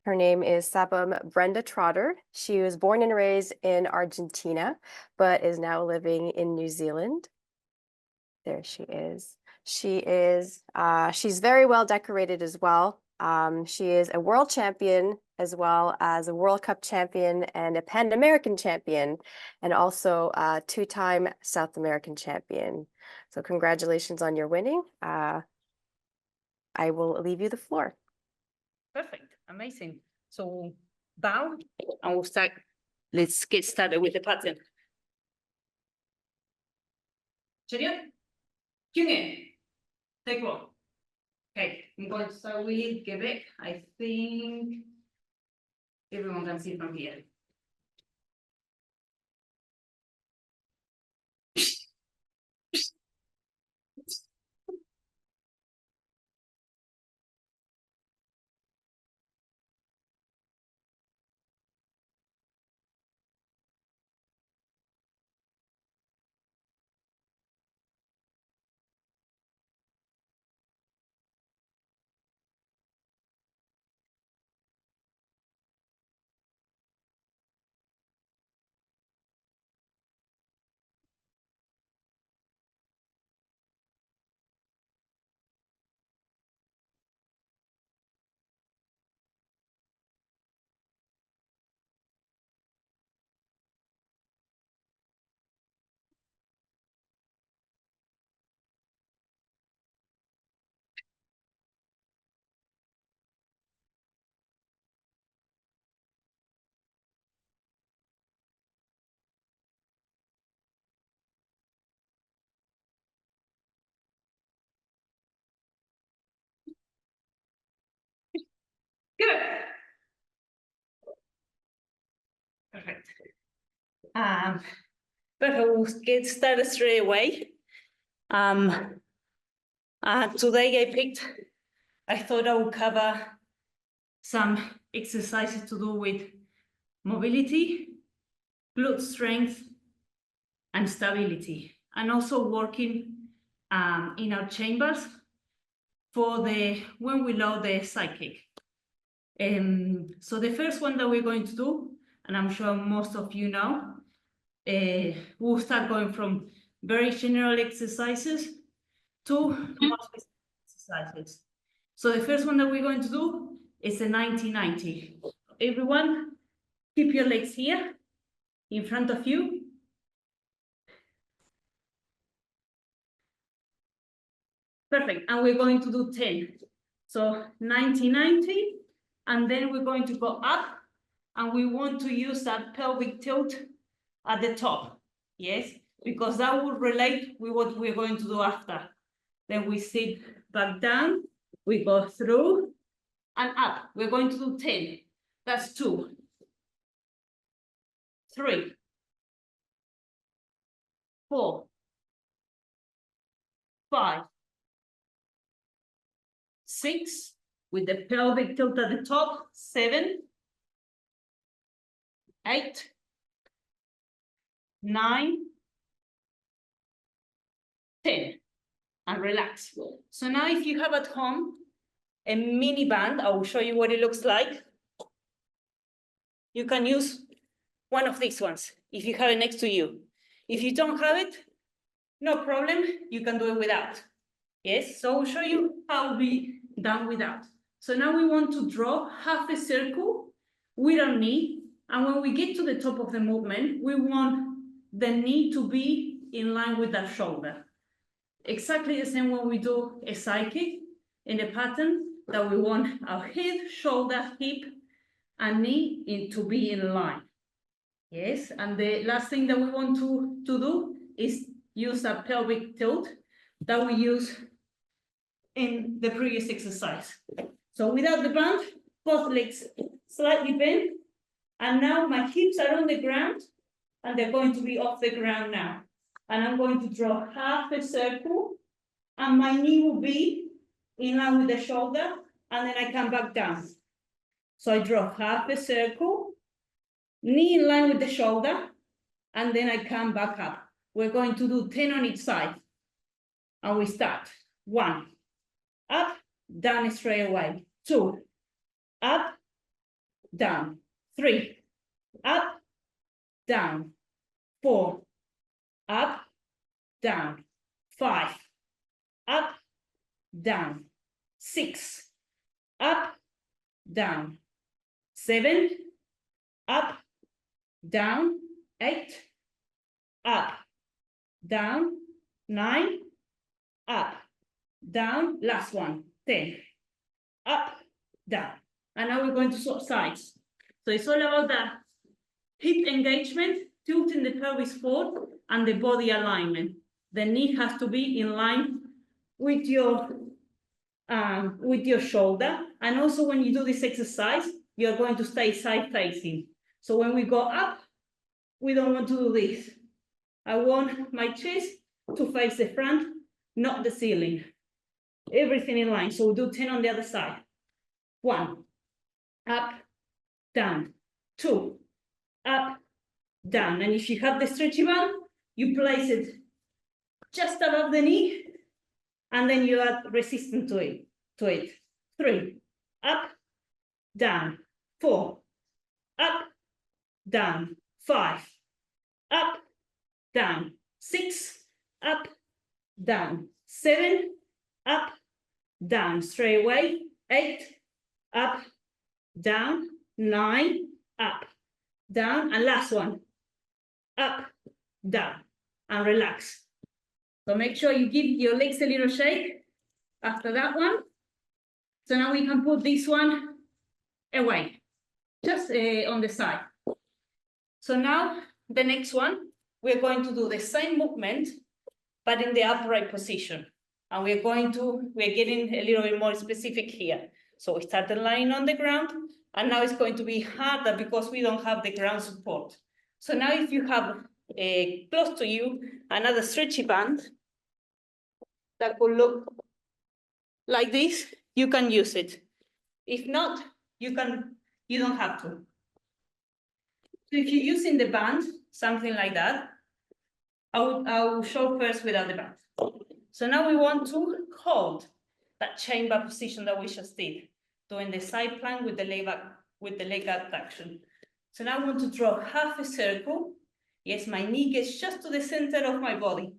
Her name is Brenda Trotter. She was born and raised in Argentina, but is now living in New Zealand. There she is. She's very well decorated as well. She is a world champion as well as a World Cup champion and a Pan American champion, and also a two-time South American champion. So congratulations on your winning. I will leave you the floor. Perfect, amazing. So bow and we'll start. Let's get started with the pattern. Cheerio. Take one. Okay, I'm going to start with Quebec. I think everyone can see from here. Good. Perfect. Perfect. We'll get started straight away. Today I thought I would cover some exercises to do with mobility, glute strength, and stability, and also working in our chambers for when we load the side kick. So the first one that we're going to do, and I'm sure most of you know, we'll start going from very general exercises to more specific exercises. So the first one that we're going to do is a 90-90. Everyone, keep your legs here in front of you. Perfect, and we're going to do 10. So 90-90, and then we're going to go up, and we want to use that pelvic tilt at the top, yes? Because that will relate with what we're going to do after. Then we sit back down, we go through, and up. We're going to do 10. That's 2, 3, 4, 5, 6, with the pelvic tilt at the top, 7, 8, 9, 10, and relax. So now if you have at home a mini band, I will show you what it looks like. You can use one of these ones if you have it next to you. If you don't have it, no problem, you can do it without. Yes, so I'll show you how it'll be done without. So now we want to draw half a circle with our knee, and when we get to the top of the movement, we want the knee to be in line with that shoulder. Exactly the same when we do a side kick in the pattern, that we want our head, shoulder, hip, and knee to be in line. Yes, and the last thing that we want to do is use a pelvic tilt that we use in the previous exercise. So without the band, both legs slightly bent, and now my hips are on the ground, and they're going to be off the ground now. And I'm going to draw half a circle, and my knee will be in line with the shoulder, and then I come back down. So I draw half a circle, knee in line with the shoulder, and then I come back up. We're going to do 10 on each side. And we start. 1, up, down straight away. 2, up, down. 3, up, down. 4, up, down. 5, up, down. 6, up, down. 7, up, down. 8, up, down. 9, up, down. Last one. 10, up, down. And now we're going to swap sides. So it's all about that hip engagement, tilting the pelvis forward, and the body alignment. The knee has to be in line with your shoulder. And also when you do this exercise, you're going to stay side facing. So when we go up, we don't want to do this. I want my chest to face the front, not the ceiling. Everything in line. So we'll do 10 on the other side. 1, up, down. 2, up, down. And if you have the stretchy band, you place it just above the knee, and then you add resistance to it. 3, up, down. 4, up, down. 5, up, down. 6, up, down. 7, up, down. Straight away. 8, up, down. 9, up, down. And last one, up, down, and relax. So make sure you give your legs a little shake after that one. So now we can put this one away, just on the side. So now the next one, we're going to do the same movement, but in the upright position. And we're getting a little bit more specific here. So we started lying on the ground, and now it's going to be harder because we don't have the ground support. So now if you have close to you another stretchy band that could look like this, you can use it. If not, you don't have to. So if you're using the band, something like that, I will show first without the band. So now we want to hold that chamber position that we just did, doing the side plank with the leg abduction. So now I want to draw half a circle. Yes, my knee gets just to the center of my body,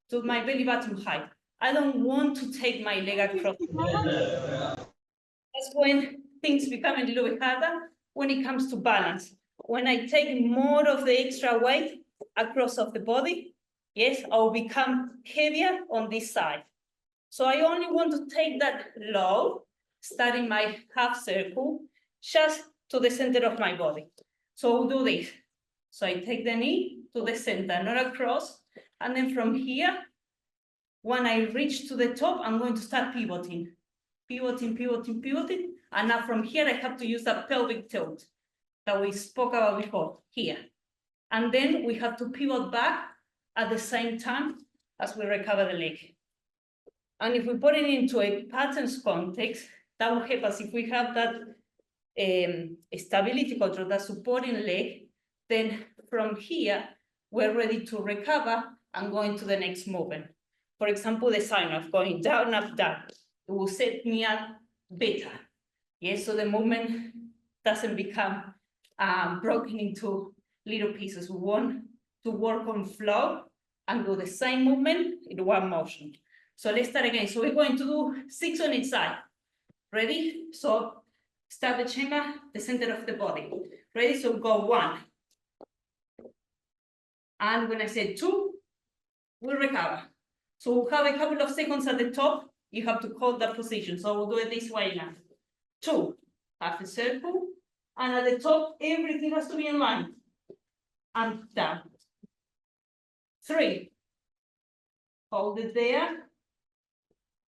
to my belly button height. I don't want to take my leg across. That's when things become a little bit harder when it comes to balance. When I take more of the extra weight across of the body, yes, I'll become heavier on this side. So I only want to take that low, starting my half circle, just to the center of my body. So we'll do this. So I take the knee to the center, not across. And then from here, when I reach to the top, I'm going to start pivoting. Pivoting, pivoting, pivoting. And now from here, I have to use that pelvic tilt that we spoke about before, here. And then we have to pivot back at the same time as we recover the leg. And if we put it into a patterns context, that will help us. If we have that stability control, that supporting leg, then from here, we're ready to recover and go into the next movement. For example, the sign of going down, up, down. It will set me up better. Yes, so the movement doesn't become broken into little pieces. We want to work on flow and do the same movement in one motion. So let's start again. So we're going to do 6 on each side. Ready? So start the chamber, the center of the body. Ready? So go 1. And when I say 2, we'll recover. So we'll have a couple of seconds at the top. You have to hold that position. So we'll do it this way now. 2, half a circle. And at the top, everything has to be in line. And down. 3, hold it there.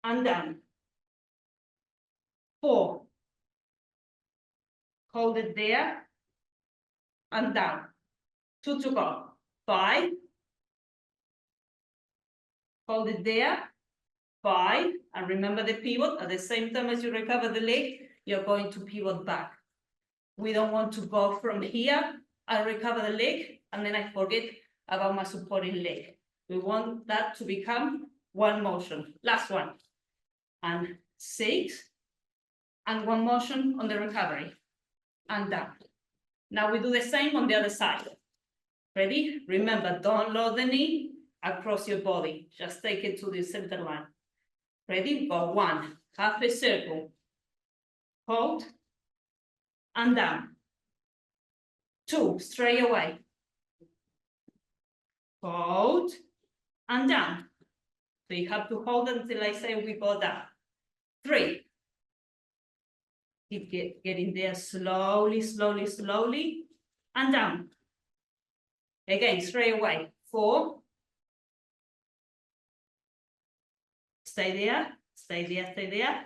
And down. 4, hold it there. And down. 2 to go. 5, hold it there. 5, and remember the pivot. At the same time as you recover the leg, you're going to pivot back. We don't want to go from here and recover the leg, and then I forget about my supporting leg. We want that to become one motion. Last one. And 6, and one motion on the recovery. and down. Now we do the same on the other side. Ready? Remember, don't load the knee across your body. Just take it to the center line. Ready? Go 1, half a circle. Hold, and down. 2, straight away. Hold, and down. So you have to hold until I say we go down. 3. Keep getting there slowly, slowly, slowly, and down. Again, straight away. 4. Stay there, stay there, stay there,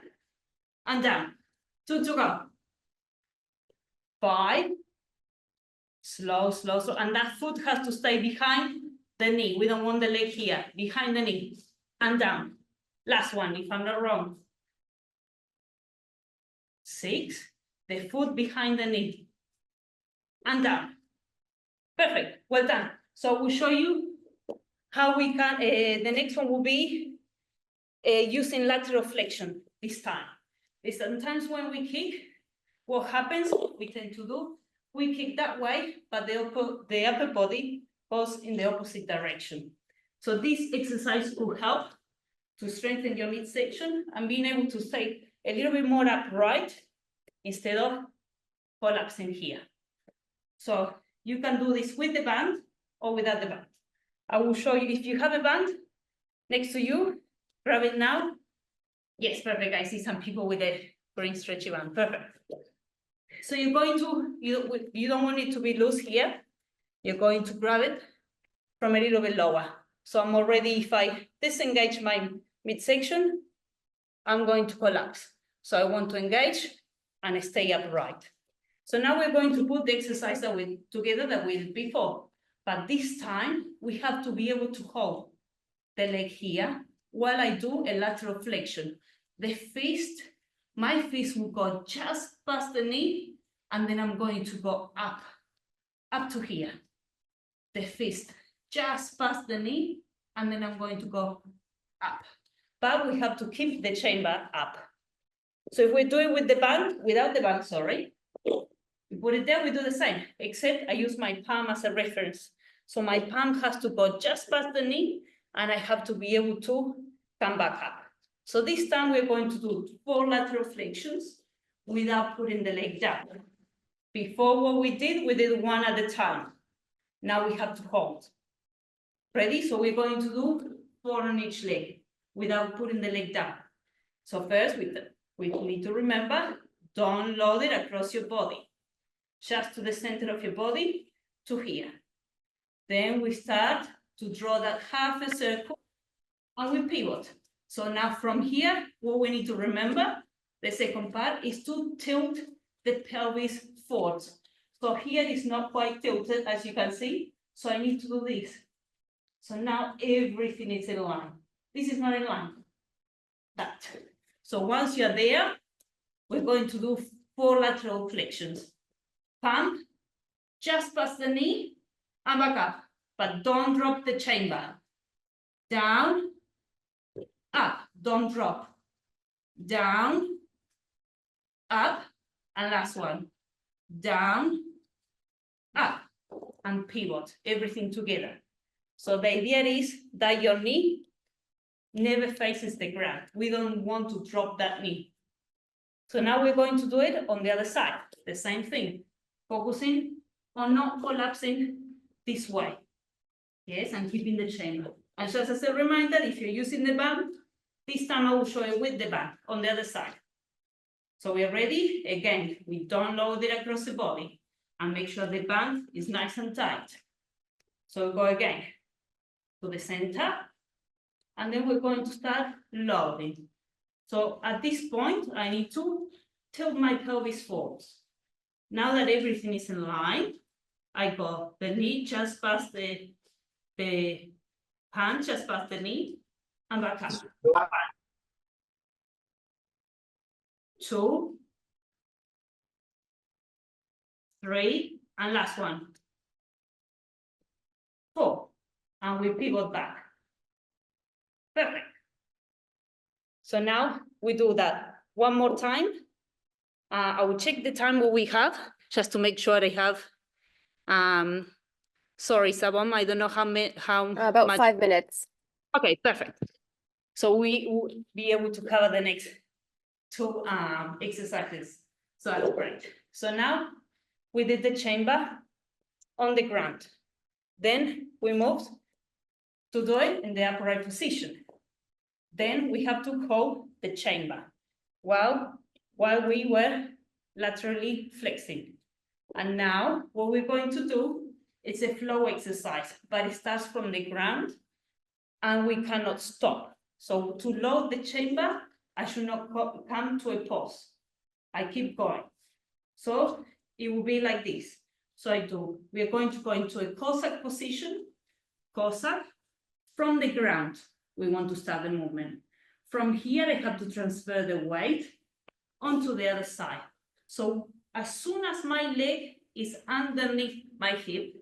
and down. 2 to go. 5. Slow, slow, slow. And that foot has to stay behind the knee. We don't want the leg here, behind the knee. And down. Last one, if I'm not wrong. 6. The foot behind the knee. And down. Perfect. Well done. So we'll show you how we can, the next one will be using lateral flexion this time. Sometimes when we kick, what happens, we tend to do, we kick that way, but the upper body goes in the opposite direction. So this exercise will help to strengthen your midsection and being able to stay a little bit more upright instead of collapsing here. So you can do this with the band or without the band. I will show you if you have a band next to you, grab it now. Yes, perfect. I see some people with a green stretchy band. Perfect. So you're going to, you don't want it to be loose here. You're going to grab it from a little bit lower. So I'm already, if I disengage my midsection, I'm going to collapse. So I want to engage and stay upright. So now we're going to put the exercise that we together that we did before. But this time we have to be able to hold the leg here while I do a lateral flexion. The fist, my fist will go just past the knee, and then I'm going to go up to here. The fist just past the knee, and then I'm going to go up. But we have to keep the chamber up. So if we do it with the band, without the band, sorry, we put it there, we do the same, except I use my palm as a reference. So my palm has to go just past the knee, and I have to be able to come back up. So this time we're going to do 4 lateral flexions without putting the leg down. Before what we did 1 at a time. Now we have to hold. Ready? So we're going to do 4 on each leg without putting the leg down. So first we need to remember, don't load it across your body. Just to the center of your body, to here. Then we start to draw that half a circle and we pivot. So now from here, what we need to remember, the second part is to tilt the pelvis forward. So here it's not quite tilted, as you can see. So I need to do this. So now everything is in line. This is not in line. That. So once you're there, we're going to do 4 lateral flexions. Palm, just past the knee, and back up. But don't drop the chamber. Down, up, don't drop. Down, up, and last one. Down, up, and pivot, everything together. So the idea is that your knee never faces the ground. We don't want to drop that knee. So now we're going to do it on the other side, the same thing, focusing on not collapsing this way. Yes, and keeping the chamber. And just as a reminder, if you're using the band, this time I will show you with the band on the other side. So we're ready. Again, we don't load it across the body and make sure the band is nice and tight. So we go again to the center, and then we're going to start loading. So at this point, I need to tilt my pelvis forward. Now that everything is in line, I go the knee just past the hand, just past the knee, and back up. 2, 3, and last one. 4, and we pivot back. Perfect. So now we do that one more time. I will check the time what we have. just to make sure I have, sorry, Sabam, I don't know how About much. 5 minutes. Okay, perfect. So we will be able to cover the next two exercises. So that's great. So now we did the chamber on the ground. Then we moved to do it in the upright position. Then we have to hold the chamber while we were laterally flexing. And now what we're going to do is a flow exercise, but it starts from the ground and we cannot stop. So to load the chamber, I should not come to a pause. I keep going. So it will be like this. So we are going to go into a Cossack position, Cossack. From the ground, we want to start the movement. From here, I have to transfer the weight onto the other side. So as soon as my leg is underneath my hip,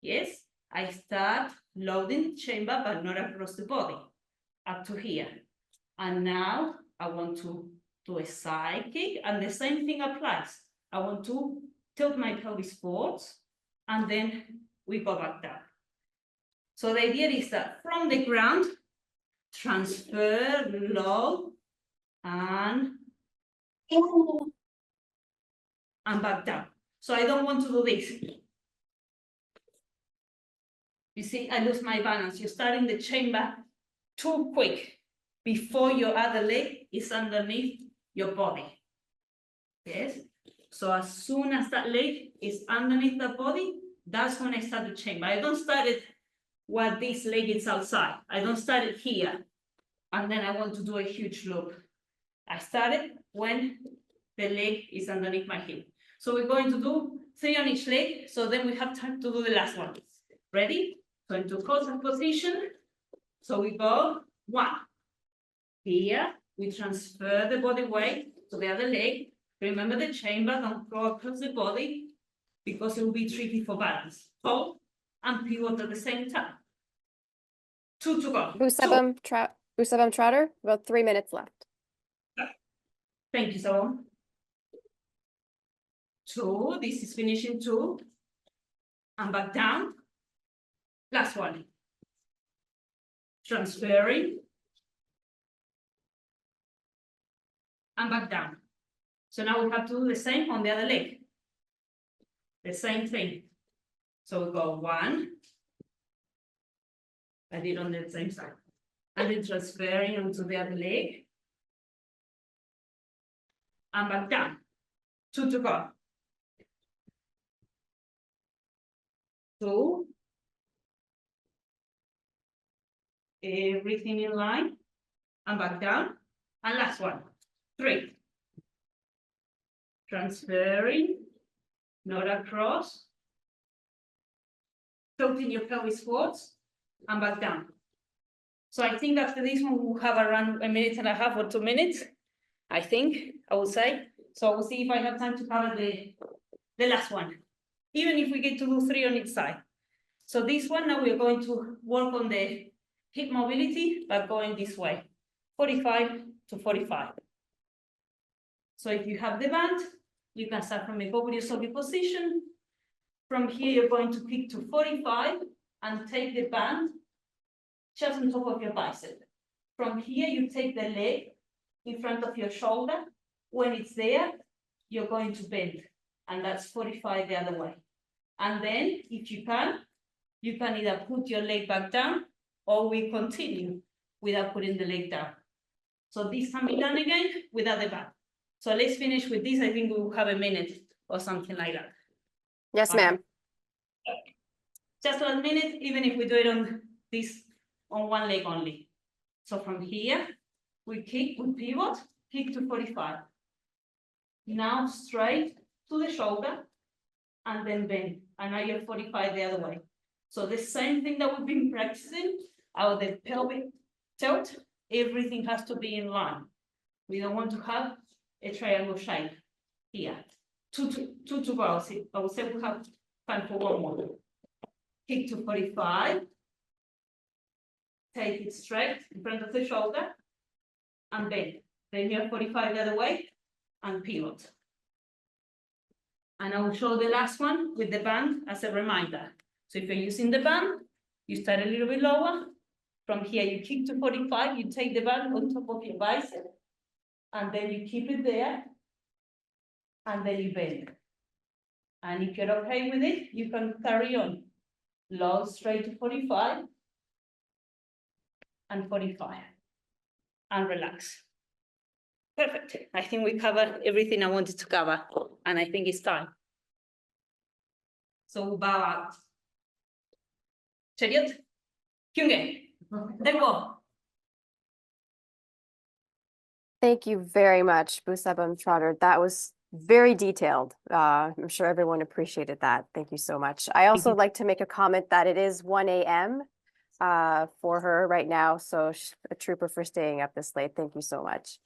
yes, I start loading the chamber, but not across the body, up to here. And now I want to do a side kick, and the same thing applies. I want to tilt my pelvis forwards, and then we go back down. So the idea is that from the ground, transfer, load, and back down. So I don't want to do this. You see, I lose my balance. You're starting the chamber too quick before your other leg is underneath your body. Yes? So as soon as that leg is underneath the body, that's when I start the chamber. I don't start it while this leg is outside. I don't start it here, and then I want to do a huge loop. I start it when the leg is underneath my hip. So we're going to do 3 on each leg, so then we have time to do the last one. Ready? So into Cossack position. So we go 1. Here, we transfer the body weight to the other leg. Remember the chamber, don't go across the body because it will be tricky for balance. Hold and pivot at the same time. 2 to go. Busabam Trotter, about 3 minutes left. Thank you, Sabam. 2, this is finishing 2. And back down. Last one. Transferring. And back down. So now we have to do the same on the other leg. The same thing. So we go 1. I did on the same side. And then transferring onto the other leg. And back down. 2 to go. 2. Everything in line. And back down. And last one. 3. Transferring. Not across. Tilting your pelvis forwards. And back down. So I think after this one, we'll have around 1.5 minutes or 2 minutes. I think, I would say. So we'll see if I have time to cover the last one. Even if we get to do 3 on each side. So this one, now we're going to work on the hip mobility, but going this way. 45 to 45. So if you have the band, you can start from a Goguryeo position. From here, you're going to kick to 45 and take the band just on top of your bicep. From here, you take the leg in front of your shoulder. When it's there, you're going to bend, and that's 45 the other way. And then, if you can either put your leg back down, or we continue without putting the leg down. So this can be done again without the band. So let's finish with this. I think we will have 1 minute or something like that. Yes, ma'am. Just 1 minute, even if we do it on one leg only. So from here, we kick, we pivot, kick to 45. Now straight to the shoulder, and then bend. And now you're 45 the other way. So the same thing that we've been practicing, out the pelvic tilt, everything has to be in line. We don't want to have a triangle shape here. 2 to go. I would say we have time for 1 more. Kick to 45. Take it straight in front of the shoulder and bend. Then you're 45 the other way and pivot. And I will show the last one with the band as a reminder. So if you're using the band, you start a little bit lower. From here, you kick to 45, you take the band on top of your bicep, and then you keep it there, and then you bend. And if you're okay with it, you can carry on. Low straight to 45, and 45, and relax. Perfect. I think we covered everything I wanted to cover, and I think it's time. So bow out. Chariot, Kyunge, Dewo. Thank you very much, Busabam Trotter. That was very detailed. I'm sure everyone appreciated that. Thank you so much. I also like to make a comment that it is 1 a.m. For her right now, so a trooper for staying up this late. Thank you so much.